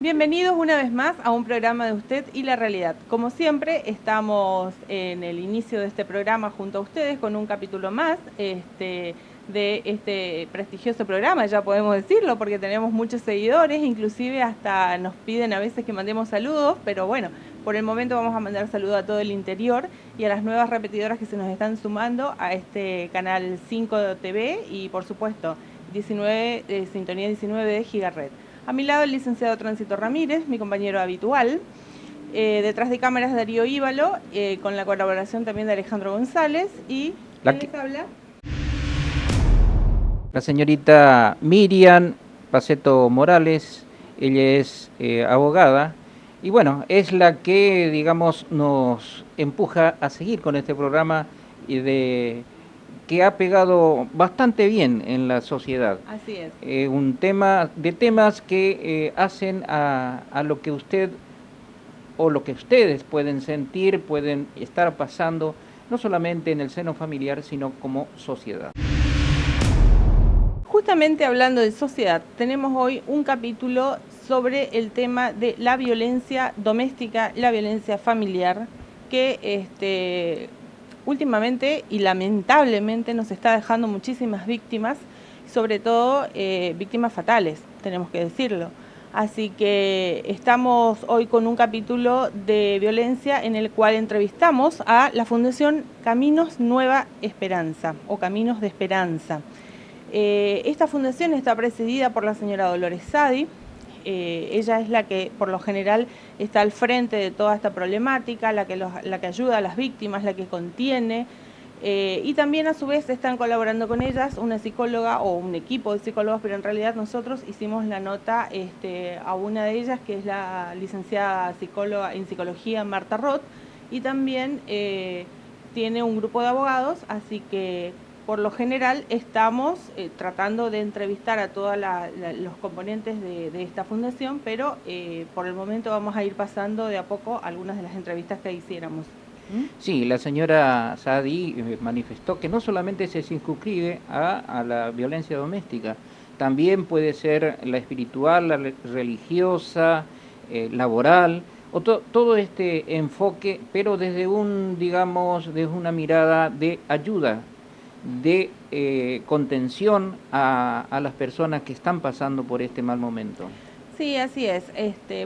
Bienvenidos una vez más a un programa de Usted y la Realidad. Como siempre, estamos en el inicio de este programa junto a ustedes con un capítulo más de este prestigioso programa, ya podemos decirlo, porque tenemos muchos seguidores, inclusive hasta nos piden a veces que mandemos saludos, pero bueno, por el momento vamos a mandar saludos a todo el interior y a las nuevas repetidoras que se nos están sumando a este canal 5 TV y por supuesto 19, Sintonía 19 de Gigaret. A mi lado el licenciado Tránsito Ramírez, mi compañero habitual. Detrás de cámaras Darío Íbalo, con la colaboración también de Alejandro González. ¿Y quién les habla? La señorita Miriam Paceto Morales. Ella es abogada y bueno, es la que, digamos, nos empuja a seguir con este programa que ha pegado bastante bien en la sociedad. Así es. Un tema de temas que hacen a lo que usted o lo que ustedes pueden sentir, pueden estar pasando, no solamente en el seno familiar, sino como sociedad. Justamente hablando de sociedad, tenemos hoy un capítulo sobre el tema de la violencia doméstica, la violencia familiar, que últimamente y lamentablemente nos está dejando muchísimas víctimas, sobre todo víctimas fatales, tenemos que decirlo. Así que estamos hoy con un capítulo de violencia en el cual entrevistamos a la Fundación Caminos Nueva Esperanza o Caminos de Esperanza. Esta fundación está presidida por la señora Dolores Sadi. Ella es la que por lo general está al frente de toda esta problemática, la que ayuda a las víctimas, la que contiene, y también a su vez están colaborando con ellas una psicóloga o un equipo de psicólogos, pero en realidad nosotros hicimos la nota a una de ellas, que es la licenciada psicóloga en psicología Marta Roth, y también tiene un grupo de abogados, así que por lo general estamos tratando de entrevistar a todos los componentes de esta fundación, pero por el momento vamos a ir pasando de a poco algunas de las entrevistas que hiciéramos. Sí, la señora Sadi manifestó que no solamente se circunscribe a la violencia doméstica, también puede ser la espiritual, la religiosa, laboral, o todo este enfoque, pero desde desde una mirada de ayuda, de contención a las personas que están pasando por este mal momento. Sí, así es.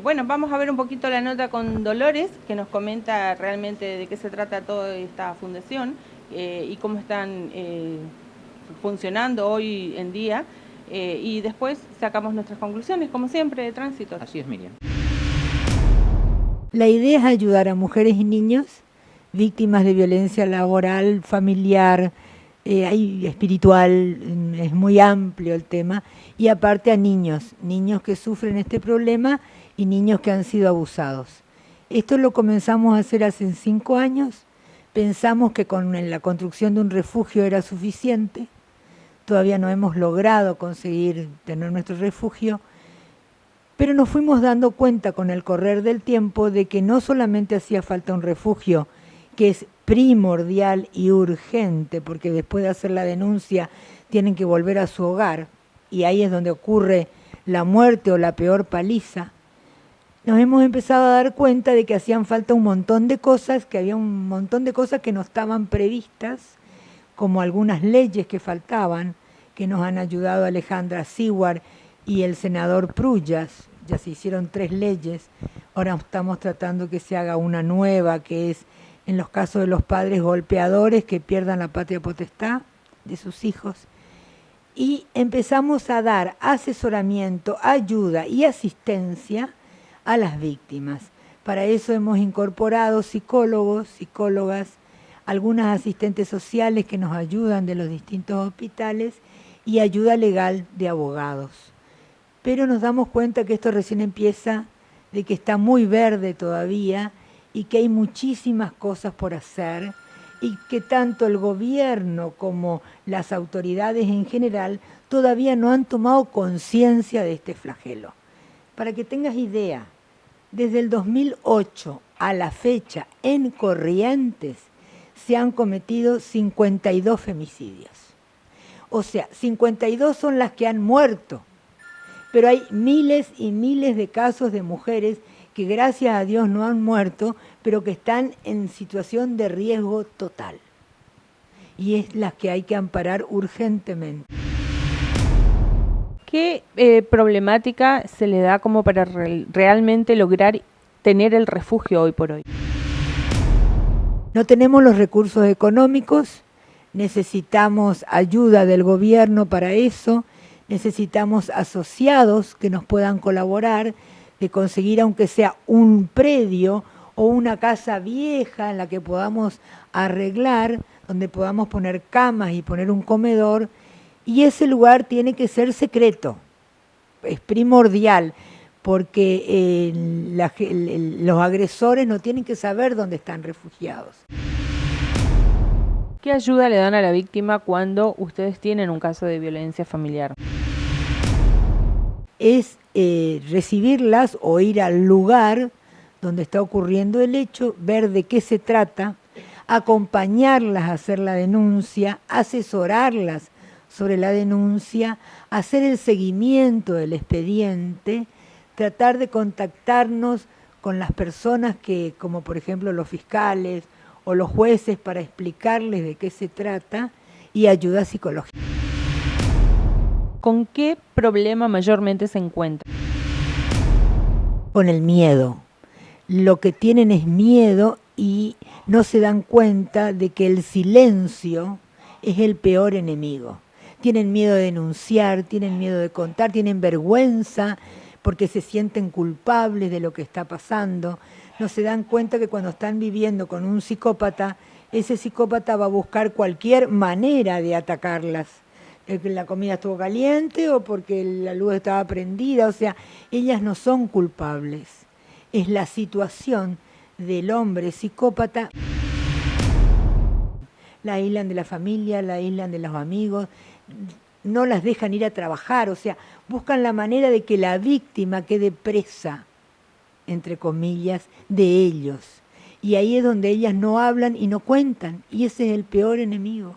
Bueno, vamos a ver un poquito la nota con Dolores, que nos comenta realmente de qué se trata toda esta fundación y cómo están funcionando hoy en día. Y después sacamos nuestras conclusiones, como siempre, de Tránsito. Así es, Miriam. La idea es ayudar a mujeres y niños víctimas de violencia laboral, familiar, espiritual, es muy amplio el tema, y aparte a niños que sufren este problema y niños que han sido abusados. Esto lo comenzamos a hacer hace 5 años, pensamos que con la construcción de un refugio era suficiente, todavía no hemos logrado conseguir tener nuestro refugio, pero nos fuimos dando cuenta con el correr del tiempo de que no solamente hacía falta un refugio, que es primordial y urgente, porque después de hacer la denuncia tienen que volver a su hogar, y ahí es donde ocurre la muerte o la peor paliza. Nos hemos empezado a dar cuenta de que hacían falta un montón de cosas, que había un montón de cosas que no estaban previstas, como algunas leyes que faltaban, que nos han ayudado Alejandra Seward y el senador Prullas. Ya se hicieron 3 leyes, ahora estamos tratando que se haga una nueva, que es en los casos de los padres golpeadores que pierdan la patria potestad de sus hijos. Y empezamos a dar asesoramiento, ayuda y asistencia a las víctimas. Para eso hemos incorporado psicólogos, psicólogas, algunas asistentes sociales que nos ayudan de los distintos hospitales y ayuda legal de abogados. Pero nos damos cuenta que esto recién empieza, de que está muy verde todavía y que hay muchísimas cosas por hacer y que tanto el gobierno como las autoridades en general todavía no han tomado conciencia de este flagelo. Para que tengas idea, desde el 2008 a la fecha en Corrientes se han cometido 52 femicidios. O sea, 52 son las que han muerto, pero hay miles y miles de casos de mujeres que gracias a Dios no han muerto, pero que están en situación de riesgo total. Y es las que hay que amparar urgentemente. ¿Qué problemática se le da como para realmente lograr tener el refugio hoy por hoy? No tenemos los recursos económicos, necesitamos ayuda del gobierno para eso, necesitamos asociados que nos puedan colaborar, de conseguir aunque sea un predio o una casa vieja en la que podamos arreglar, donde podamos poner camas y poner un comedor, y ese lugar tiene que ser secreto, es primordial, porque los agresores no tienen que saber dónde están refugiados. ¿Qué ayuda le dan a la víctima cuando ustedes tienen un caso de violencia familiar? Es recibirlas o ir al lugar donde está ocurriendo el hecho, ver de qué se trata, acompañarlas a hacer la denuncia, asesorarlas sobre la denuncia, hacer el seguimiento del expediente, tratar de contactarnos con las personas que, como por ejemplo los fiscales o los jueces, para explicarles de qué se trata, y ayuda psicológica. ¿Con qué problema mayormente se encuentra? Con el miedo. Lo que tienen es miedo y no se dan cuenta de que el silencio es el peor enemigo. Tienen miedo de denunciar, tienen miedo de contar, tienen vergüenza porque se sienten culpables de lo que está pasando. No se dan cuenta que cuando están viviendo con un psicópata, ese psicópata va a buscar cualquier manera de atacarlas. La comida estuvo caliente o porque la luz estaba prendida, o sea, ellas no son culpables. Es la situación del hombre psicópata. La aíslan de la familia, la aíslan de los amigos, no las dejan ir a trabajar, o sea, buscan la manera de que la víctima quede presa, entre comillas, de ellos. Y ahí es donde ellas no hablan y no cuentan, y ese es el peor enemigo.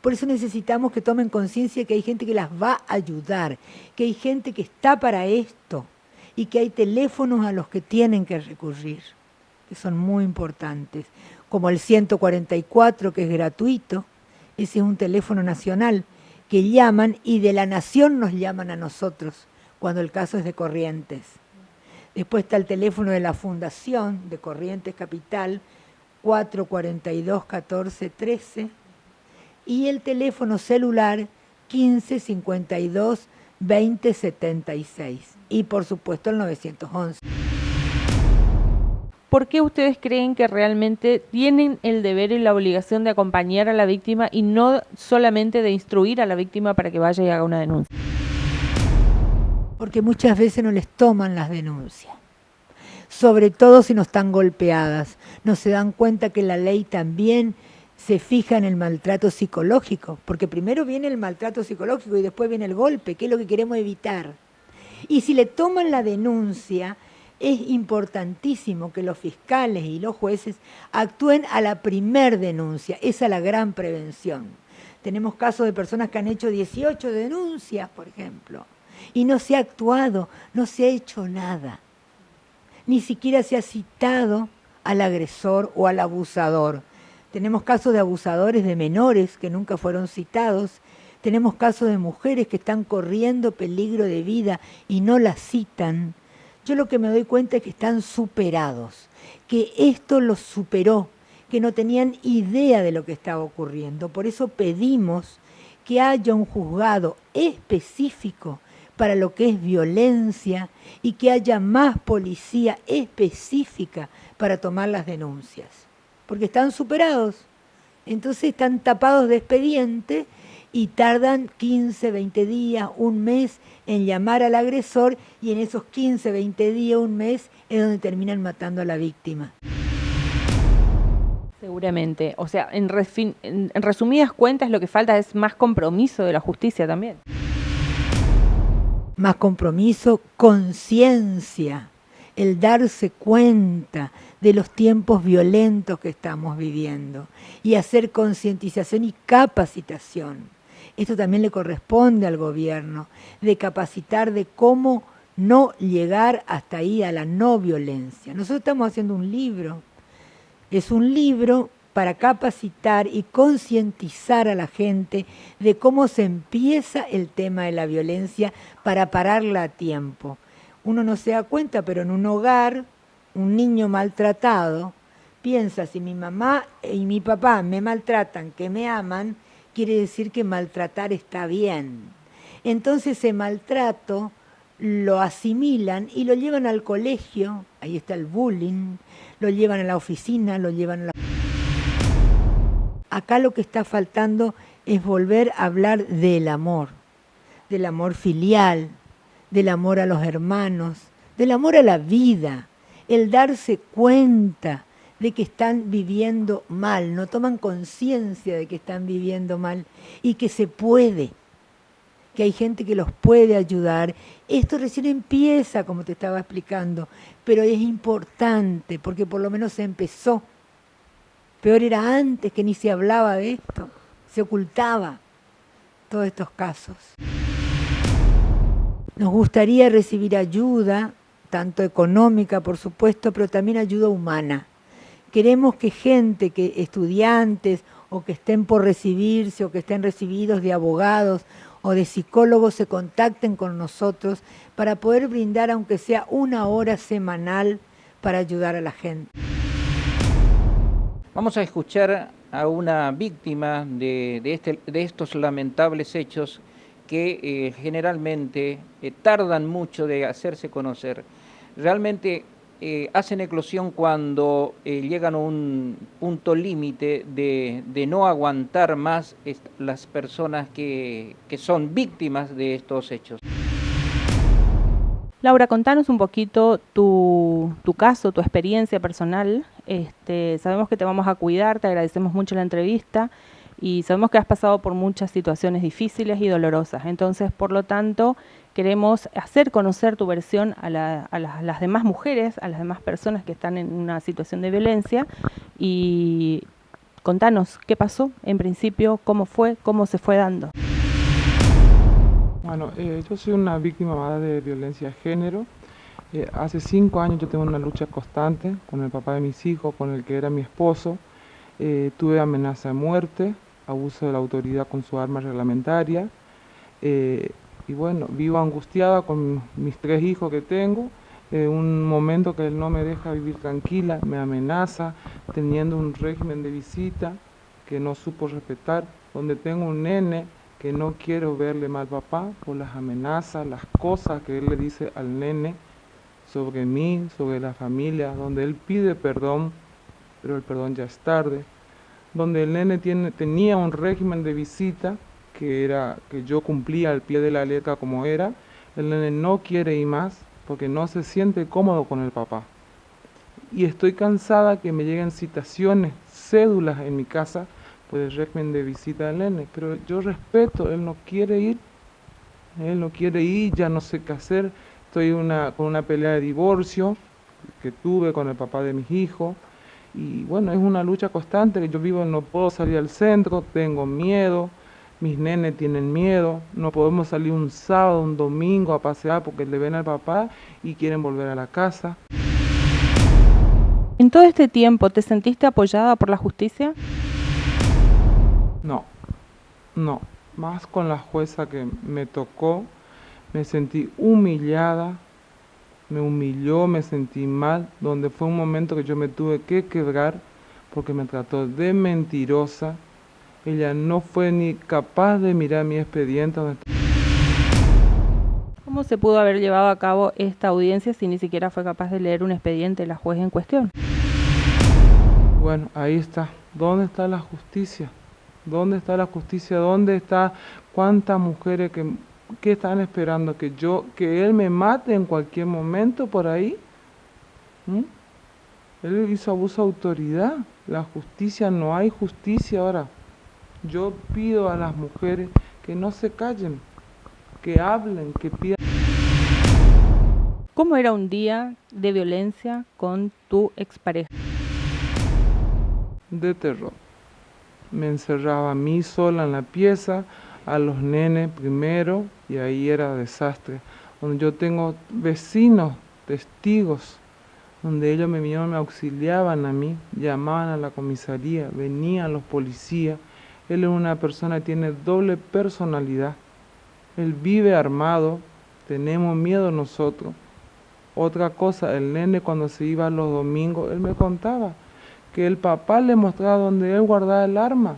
Por eso necesitamos que tomen conciencia que hay gente que las va a ayudar, que hay gente que está para esto y que hay teléfonos a los que tienen que recurrir, que son muy importantes, como el 144, que es gratuito. Ese es un teléfono nacional que llaman y de la nación nos llaman a nosotros cuando el caso es de Corrientes. Después está el teléfono de la Fundación de Corrientes Capital, 442-1413, y el teléfono celular 1552-2076, y por supuesto el 911. ¿Por qué ustedes creen que realmente tienen el deber y la obligación de acompañar a la víctima y no solamente de instruir a la víctima para que vaya y haga una denuncia? Porque muchas veces no les toman las denuncias, sobre todo si no están golpeadas. No se dan cuenta que la ley también se fija en el maltrato psicológico, porque primero viene el maltrato psicológico y después viene el golpe, que es lo que queremos evitar. Y si le toman la denuncia, es importantísimo que los fiscales y los jueces actúen a la primer denuncia. Esa es la gran prevención. Tenemos casos de personas que han hecho 18 denuncias, por ejemplo, y no se ha actuado, no se ha hecho nada. Ni siquiera se ha citado al agresor o al abusador. Tenemos casos de abusadores de menores que nunca fueron citados. Tenemos casos de mujeres que están corriendo peligro de vida y no las citan. Yo lo que me doy cuenta es que están superados, que esto los superó, que no tenían idea de lo que estaba ocurriendo. Por eso pedimos que haya un juzgado específico para lo que es violencia y que haya más policía específica para tomar las denuncias, porque están superados. Entonces están tapados de expediente y tardan 15, 20 días, un mes en llamar al agresor, y en esos 15, 20 días, un mes, es donde terminan matando a la víctima. Seguramente. O sea, en resumidas cuentas, lo que falta es más compromiso de la justicia también. Más compromiso, conciencia, el darse cuenta de los tiempos violentos que estamos viviendo y hacer concientización y capacitación. Esto también le corresponde al gobierno, de capacitar de cómo no llegar hasta ahí a la no violencia. Nosotros estamos haciendo un libro, es un libro para capacitar y concientizar a la gente de cómo se empieza el tema de la violencia para pararla a tiempo. Uno no se da cuenta, pero en un hogar, un niño maltratado piensa, si mi mamá y mi papá me maltratan, que me aman, quiere decir que maltratar está bien. Entonces ese maltrato lo asimilan y lo llevan al colegio, ahí está el bullying, lo llevan a la oficina, lo llevan a la... Acá lo que está faltando es volver a hablar del amor filial, del amor a los hermanos, del amor a la vida, el darse cuenta de que están viviendo mal, no toman conciencia de que están viviendo mal y que se puede, que hay gente que los puede ayudar. Esto recién empieza, como te estaba explicando, pero es importante porque por lo menos se empezó. Peor era antes, que ni se hablaba de esto, se ocultaba todos estos casos. Nos gustaría recibir ayuda, tanto económica, por supuesto, pero también ayuda humana. Queremos que gente, que estudiantes o que estén por recibirse o que estén recibidos de abogados o de psicólogos se contacten con nosotros para poder brindar, aunque sea 1 hora semanal, para ayudar a la gente. Vamos a escuchar a una víctima de estos lamentables hechos que generalmente tardan mucho de hacerse conocer. Realmente hacen eclosión cuando llegan a un punto límite de no aguantar más las personas que son víctimas de estos hechos. Laura, contanos un poquito tu caso, tu experiencia personal. Sabemos que te vamos a cuidar, te agradecemos mucho la entrevista y sabemos que has pasado por muchas situaciones difíciles y dolorosas. Entonces, por lo tanto, queremos hacer conocer tu versión a las demás mujeres, a las demás personas que están en una situación de violencia. Y contanos qué pasó en principio, cómo fue, cómo se fue dando. Bueno, yo soy una víctima más de violencia de género. Hace 5 años yo tengo una lucha constante con el papá de mis hijos, con el que era mi esposo. Tuve amenaza de muerte, abuso de la autoridad con su arma reglamentaria. Y bueno, vivo angustiada con mis 3 hijos que tengo. Un momento que él no me deja vivir tranquila, me amenaza, teniendo un régimen de visita que no supo respetar, donde tengo un nene que no quiero verle mal papá por las amenazas, las cosas que él le dice al nene sobre mí, sobre la familia, donde él pide perdón, pero el perdón ya es tarde, donde el nene tenía un régimen de visita que yo cumplía al pie de la letra como era. El nene no quiere ir más porque no se siente cómodo con el papá. Y estoy cansada que me lleguen citaciones, cédulas en mi casa por el régimen de visita del nene, pero yo respeto, él no quiere ir, ya no sé qué hacer. Estoy con una pelea de divorcio que tuve con el papá de mis hijos, y bueno, es una lucha constante que yo vivo, no puedo salir al centro, tengo miedo, mis nenes tienen miedo, no podemos salir un sábado, un domingo a pasear porque le ven al papá y quieren volver a la casa. ¿En todo este tiempo te sentiste apoyada por la justicia? No, más con la jueza que me tocó, me sentí humillada, me humilló, me sentí mal, donde fue un momento que yo me tuve que quebrar porque me trató de mentirosa. Ella no fue ni capaz de mirar mi expediente. ¿Cómo se pudo haber llevado a cabo esta audiencia si ni siquiera fue capaz de leer un expediente de la juez en cuestión? Bueno, ahí está. ¿Dónde está la justicia? ¿Dónde está la justicia? ¿Dónde está? ¿Cuántas mujeres que están esperando que él me mate en cualquier momento por ahí? Él hizo abuso de autoridad. La justicia, no hay justicia ahora. Yo pido a las mujeres que no se callen, que hablen, que pidan. ¿Cómo era un día de violencia con tu expareja? De terror. Me encerraba a mí sola en la pieza, a los nenes primero y ahí era desastre. Donde yo tengo vecinos, testigos, donde ellos me auxiliaban a mí, llamaban a la comisaría, venían los policías. Él es una persona que tiene doble personalidad. Él vive armado, tenemos miedo nosotros. Otra cosa, el nene cuando se iba los domingos, él me contaba que el papá le mostraba donde él guardaba el arma,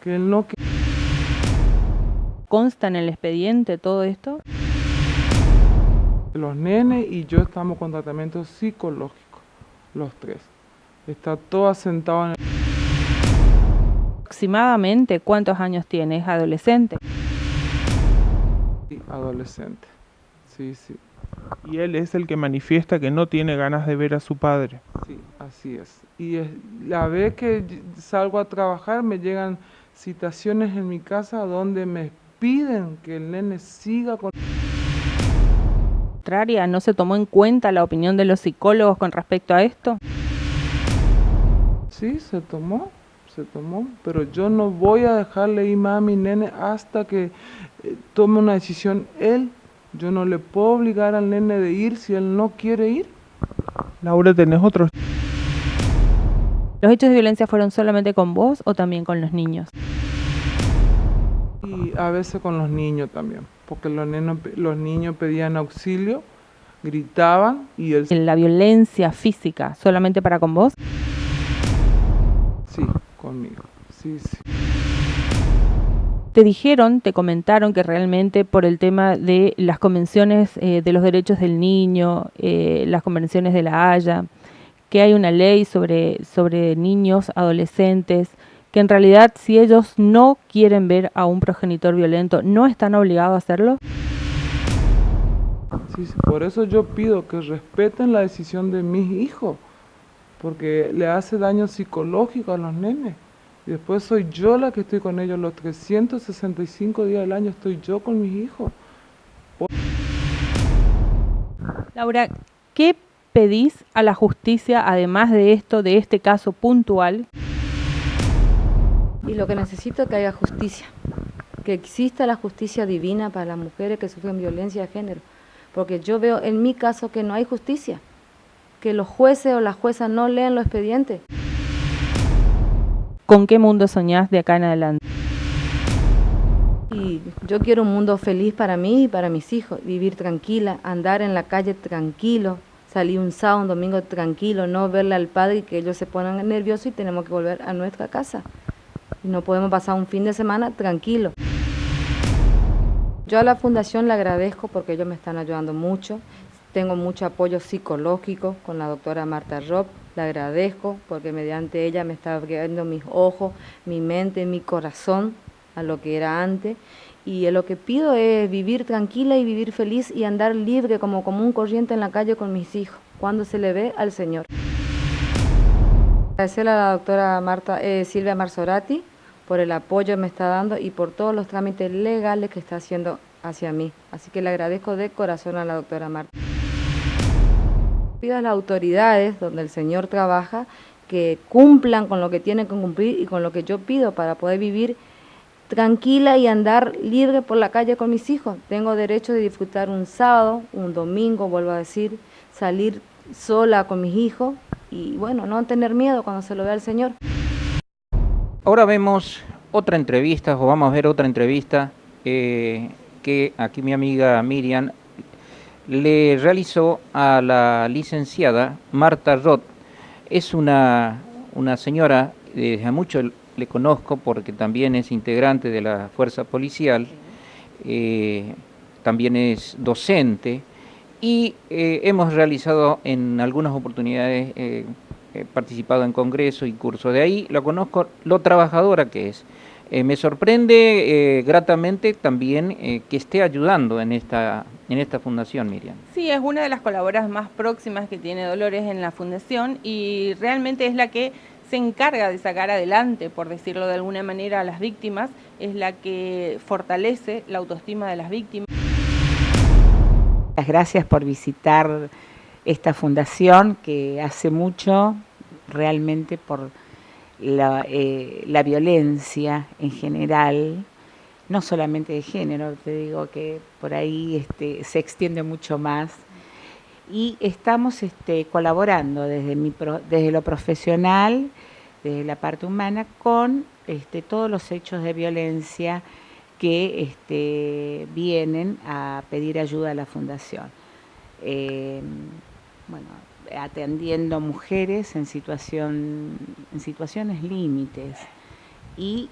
que él no... ¿Consta en el expediente todo esto? Los nenes y yo estamos con tratamiento psicológico, los tres. Está todo asentado en el... Aproximadamente, ¿cuántos años tiene? ¿Es adolescente? Sí, adolescente, sí. Y él es el que manifiesta que no tiene ganas de ver a su padre. Sí, así es. Y la vez que salgo a trabajar me llegan citaciones en mi casa donde me piden que el nene siga con... ¿No se tomó en cuenta la opinión de los psicólogos con respecto a esto? Sí, se tomó, pero yo no voy a dejarle ir más a mi nene hasta que tome una decisión él. Yo no le puedo obligar al nene de ir si él no quiere ir. Laura, ¿tenés otros? ¿Los hechos de violencia fueron solamente con vos o también con los niños? Y a veces con los niños también, porque los niños pedían auxilio, gritaban y él... ¿La violencia física solamente para con vos? Sí, conmigo, sí. Te comentaron que realmente por el tema de las convenciones de los derechos del niño, las convenciones de la Haya, que hay una ley sobre niños, adolescentes, que en realidad si ellos no quieren ver a un progenitor violento, ¿no están obligados a hacerlo? Sí, por eso yo pido que respeten la decisión de mis hijos, porque le hace daño psicológico a los nenes. Y después soy yo la que estoy con ellos, los 365 días del año estoy yo con mis hijos. Laura, ¿qué pedís a la justicia, además de esto, de este caso puntual? Y lo que necesito es que haya justicia, que exista la justicia divina para las mujeres que sufren violencia de género, porque yo veo en mi caso que no hay justicia, que los jueces o las juezas no leen los expedientes. ¿Con qué mundo soñás de acá en adelante? Y yo quiero un mundo feliz para mí y para mis hijos, vivir tranquila, andar en la calle tranquilo, salir un sábado, un domingo tranquilo, no verle al padre y que ellos se pongan nerviosos y tenemos que volver a nuestra casa. Y no podemos pasar un fin de semana tranquilo. Yo a la fundación le agradezco porque ellos me están ayudando mucho. Tengo mucho apoyo psicológico con la doctora Marta Robb. Le agradezco porque mediante ella me está abriendo mis ojos, mi mente, mi corazón a lo que era antes. Y lo que pido es vivir tranquila y vivir feliz y andar libre como común corriente en la calle con mis hijos, cuando se le ve al Señor. Agradecerle a la doctora Silvia Marzorati por el apoyo que me está dando y por todos los trámites legales que está haciendo hacia mí. Así que le agradezco de corazón a la doctora Marta. Pido a las autoridades donde el Señor trabaja que cumplan con lo que tienen que cumplir y con lo que yo pido para poder vivir tranquila y andar libre por la calle con mis hijos. Tengo derecho de disfrutar un sábado, un domingo, vuelvo a decir, salir sola con mis hijos y bueno, no tener miedo cuando se lo vea el Señor. Ahora vemos otra entrevista, o vamos a ver otra entrevista que aquí mi amiga Miriam le realizó a la licenciada Marta Robb. Es una señora, desde mucho le conozco porque también es integrante de la fuerza policial, también es docente y hemos realizado en algunas oportunidades, participado en congresos y cursos. De ahí la conozco, lo trabajadora que es. Me sorprende gratamente también que esté ayudando en esta fundación, Miriam. Sí, es una de las colaboradoras más próximas que tiene Dolores en la fundación y realmente es la que se encarga de sacar adelante, por decirlo de alguna manera, a las víctimas, es la que fortalece la autoestima de las víctimas. Muchas gracias por visitar esta fundación que hace mucho realmente por la violencia en general no solamente de género, te digo que por ahí se extiende mucho más. Y estamos colaborando desde lo profesional, desde la parte humana, con todos los hechos de violencia que vienen a pedir ayuda a la Fundación. Bueno, atendiendo mujeres en situaciones límites y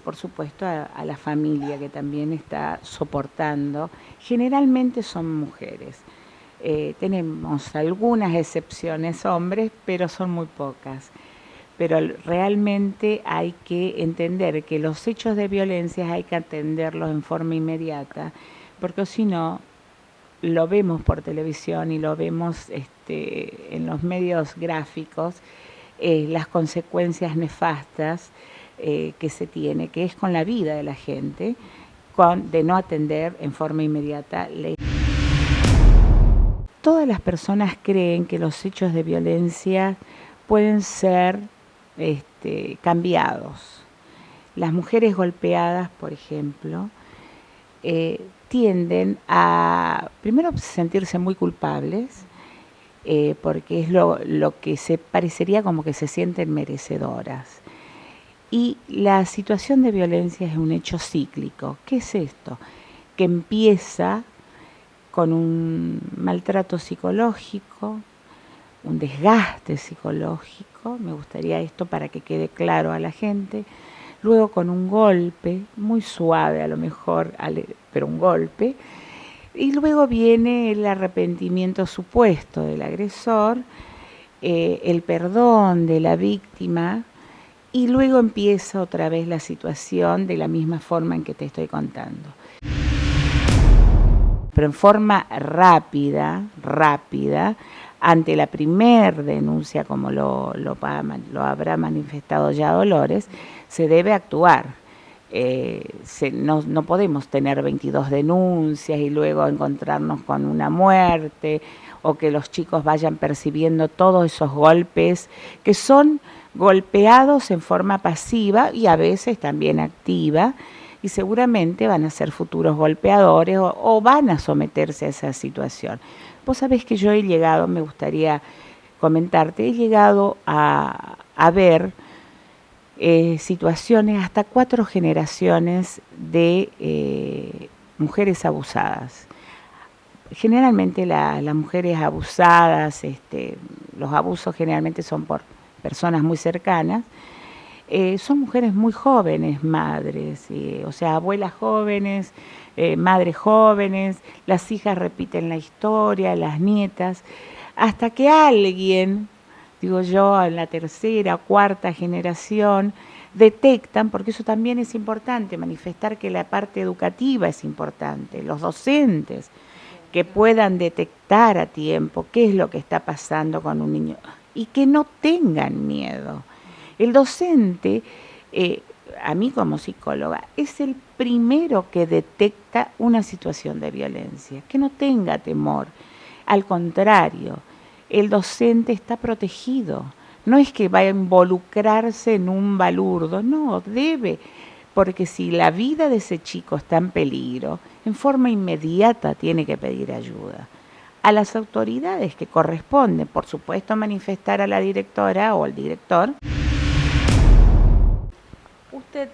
por supuesto a la familia que también está soportando. Generalmente son mujeres. Tenemos algunas excepciones hombres, pero son muy pocas. Pero realmente hay que entender que los hechos de violencia hay que atenderlos en forma inmediata, porque si no, lo vemos por televisión y lo vemos en los medios gráficos, las consecuencias nefastas que se tiene, que es con la vida de la gente, de no atender en forma inmediata. Todas las personas creen que los hechos de violencia pueden ser cambiados. Las mujeres golpeadas, por ejemplo, tienden a, primero, sentirse muy culpables, porque es lo que se parecería como que se sienten merecedoras. Y la situación de violencia es un hecho cíclico. ¿Qué es esto? Que empieza con un maltrato psicológico, un desgaste psicológico, me gustaría esto para que quede claro a la gente, luego con un golpe, muy suave a lo mejor, pero un golpe, y luego viene el arrepentimiento supuesto del agresor, el perdón de la víctima, y luego empieza otra vez la situación de la misma forma en que te estoy contando. Pero en forma rápida, ante la primer denuncia, como lo habrá manifestado ya Dolores, se debe actuar. No podemos tener 22 denuncias y luego encontrarnos con una muerte, o que los chicos vayan percibiendo todos esos golpes que son golpeados en forma pasiva y a veces también activa, y seguramente van a ser futuros golpeadores o van a someterse a esa situación. Vos sabés que yo he llegado, me gustaría comentarte, he llegado a ver situaciones, hasta 4 generaciones de mujeres abusadas. Generalmente las mujeres abusadas, los abusos generalmente son por personas muy cercanas, son mujeres muy jóvenes, madres, o sea, abuelas jóvenes, madres jóvenes, las hijas repiten la historia, las nietas, hasta que alguien, digo yo, en la tercera o cuarta generación, detectan, porque eso también es importante, manifestar que la parte educativa es importante, los docentes que puedan detectar a tiempo qué es lo que está pasando con un niño y que no tengan miedo. El docente, a mí como psicóloga, es el primero que detecta una situación de violencia, que no tenga temor. Al contrario, el docente está protegido. No es que vaya a involucrarse en un balurdo, no, debe, porque si la vida de ese chico está en peligro, en forma inmediata tiene que pedir ayuda. A las autoridades que corresponden, por supuesto, manifestar a la directora o al director. ¿Usted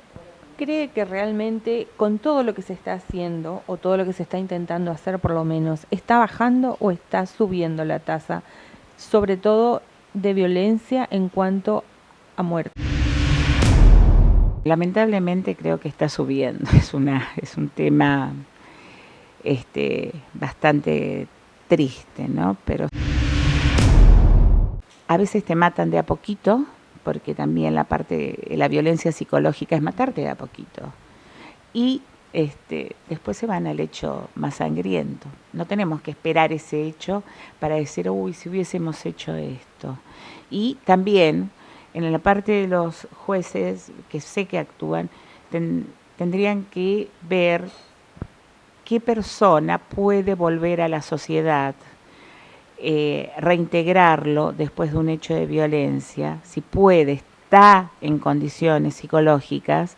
cree que realmente con todo lo que se está haciendo o todo lo que se está intentando hacer por lo menos, está bajando o está subiendo la tasa, sobre todo de violencia en cuanto a muerte? Lamentablemente creo que está subiendo, es un tema bastante triste, ¿no? Pero a veces te matan de a poquito, porque también la violencia psicológica es matarte de a poquito. Y después se van al hecho más sangriento. No tenemos que esperar ese hecho para decir, uy, si hubiésemos hecho esto. Y también, en la parte de los jueces, que sé que actúan, tendrían que ver qué persona puede volver a la sociedad, reintegrarlo después de un hecho de violencia, si puede, está en condiciones psicológicas,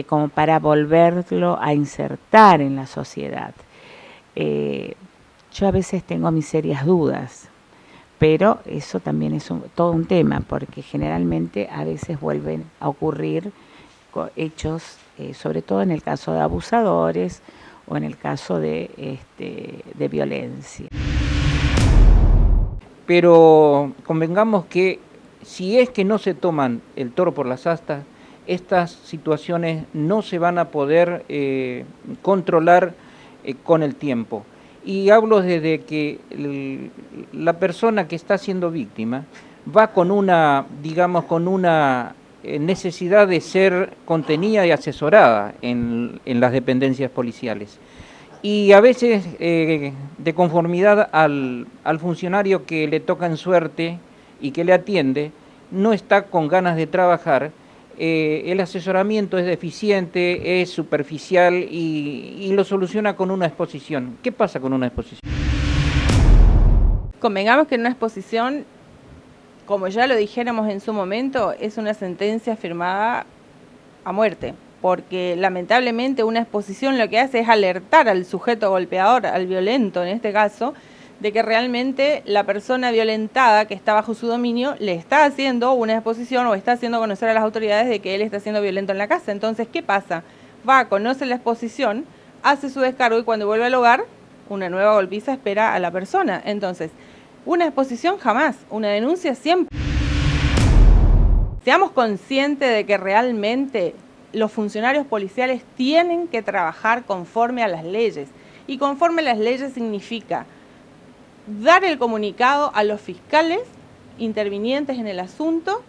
como para volverlo a insertar en la sociedad. Yo a veces tengo mis serias dudas, pero eso también es todo un tema, porque generalmente a veces vuelven a ocurrir hechos, sobre todo en el caso de abusadores o en el caso de violencia. Pero convengamos que si es que no se toman el toro por las astas, estas situaciones no se van a poder controlar con el tiempo. Y hablo desde que la persona que está siendo víctima va con una, digamos, con una necesidad de ser contenida y asesorada en las dependencias policiales. Y a veces, de conformidad al funcionario que le toca en suerte y que le atiende, no está con ganas de trabajar, el asesoramiento es deficiente, es superficial y lo soluciona con una exposición. ¿Qué pasa con una exposición? Convengamos que en una exposición, como ya lo dijéramos en su momento, es una sentencia firmada a muerte, porque lamentablemente una exposición lo que hace es alertar al sujeto golpeador, al violento en este caso, de que realmente la persona violentada que está bajo su dominio le está haciendo una exposición o está haciendo conocer a las autoridades de que él está siendo violento en la casa. Entonces, ¿qué pasa? Va, conoce la exposición, hace su descargo y cuando vuelve al hogar, una nueva golpiza espera a la persona. Entonces, una exposición jamás, una denuncia siempre. Seamos conscientes de que realmente los funcionarios policiales tienen que trabajar conforme a las leyes. Y conforme a las leyes significa dar el comunicado a los fiscales intervinientes en el asunto,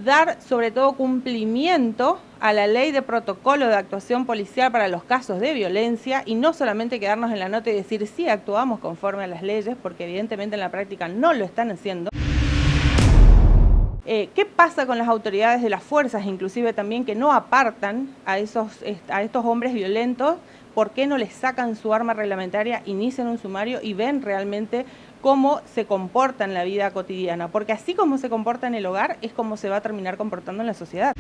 dar sobre todo cumplimiento a la ley de protocolo de actuación policial para los casos de violencia y no solamente quedarnos en la nota y decir sí, actuamos conforme a las leyes, porque evidentemente en la práctica no lo están haciendo. ¿Qué pasa con las autoridades de las fuerzas, inclusive también que no apartan a estos hombres violentos? ¿Por qué no les sacan su arma reglamentaria, inician un sumario y ven realmente cómo se comporta en la vida cotidiana? Porque así como se comporta en el hogar, es como se va a terminar comportando en la sociedad.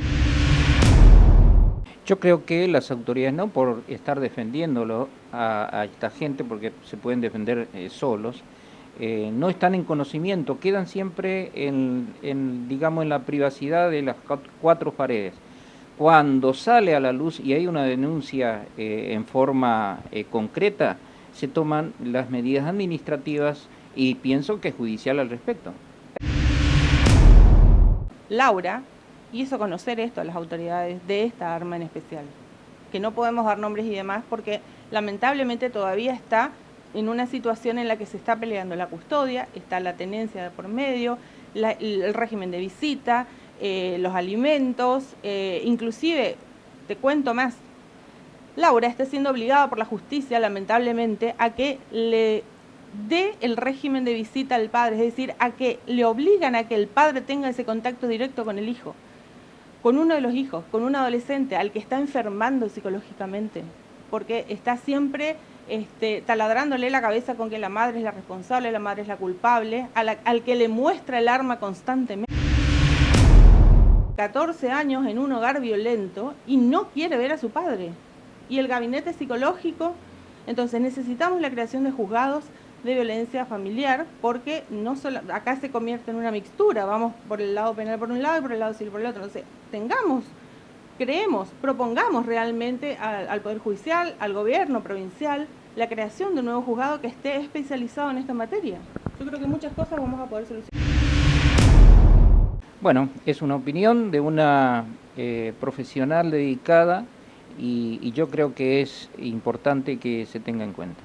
Yo creo que las autoridades, no por estar defendiéndolo a esta gente, porque se pueden defender solos, no están en conocimiento, quedan siempre digamos, en la privacidad de las cuatro paredes. Cuando sale a la luz y hay una denuncia en forma concreta, se toman las medidas administrativas y pienso que judicial al respecto. Laura hizo conocer esto a las autoridades de esta arma en especial, que no podemos dar nombres y demás porque lamentablemente todavía está en una situación en la que se está peleando la custodia, está la tenencia de por medio, el régimen de visita, los alimentos, inclusive, te cuento más, Laura está siendo obligada por la justicia, lamentablemente, a que le dé el régimen de visita al padre, es decir, a que le obligan a que el padre tenga ese contacto directo con el hijo, con uno de los hijos, con un adolescente al que está enfermando psicológicamente, porque está siempre taladrándole la cabeza con que la madre es la responsable, la madre es la culpable, al que le muestra el arma constantemente. 14 años en un hogar violento y no quiere ver a su padre. Y el gabinete psicológico, entonces necesitamos la creación de juzgados de violencia familiar, porque no solo, acá se convierte en una mixtura, vamos por el lado penal por un lado y por el lado civil por el otro. Entonces, propongamos realmente al Poder Judicial, al gobierno provincial, la creación de un nuevo juzgado que esté especializado en esta materia. Yo creo que muchas cosas vamos a poder solucionar. Bueno, es una opinión de una profesional dedicada y yo creo que es importante que se tenga en cuenta.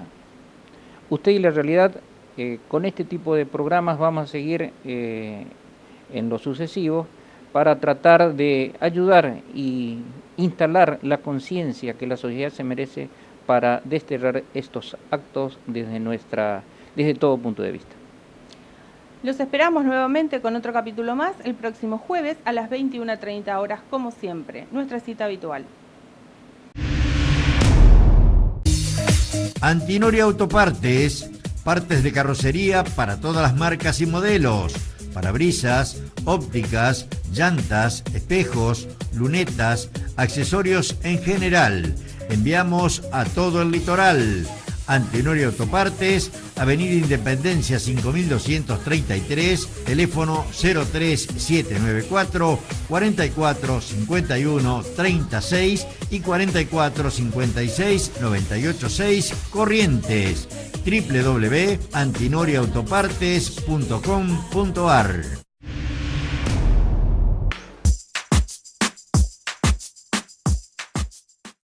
Usted y la realidad, con este tipo de programas vamos a seguir en lo sucesivo para tratar de ayudar y instalar la conciencia que la sociedad se merece para desterrar estos actos desde todo punto de vista. Los esperamos nuevamente con otro capítulo más el próximo jueves a las 21:30 horas, como siempre, nuestra cita habitual. Antinori Autopartes, partes de carrocería para todas las marcas y modelos. parabrisas, ópticas, llantas, espejos, lunetas, accesorios en general. Enviamos a todo el litoral. Antenori Autopartes, Avenida Independencia 5233, teléfono 03794 44 51 36 y 44 56 986 Corrientes. www.antinoriautopartes.com.ar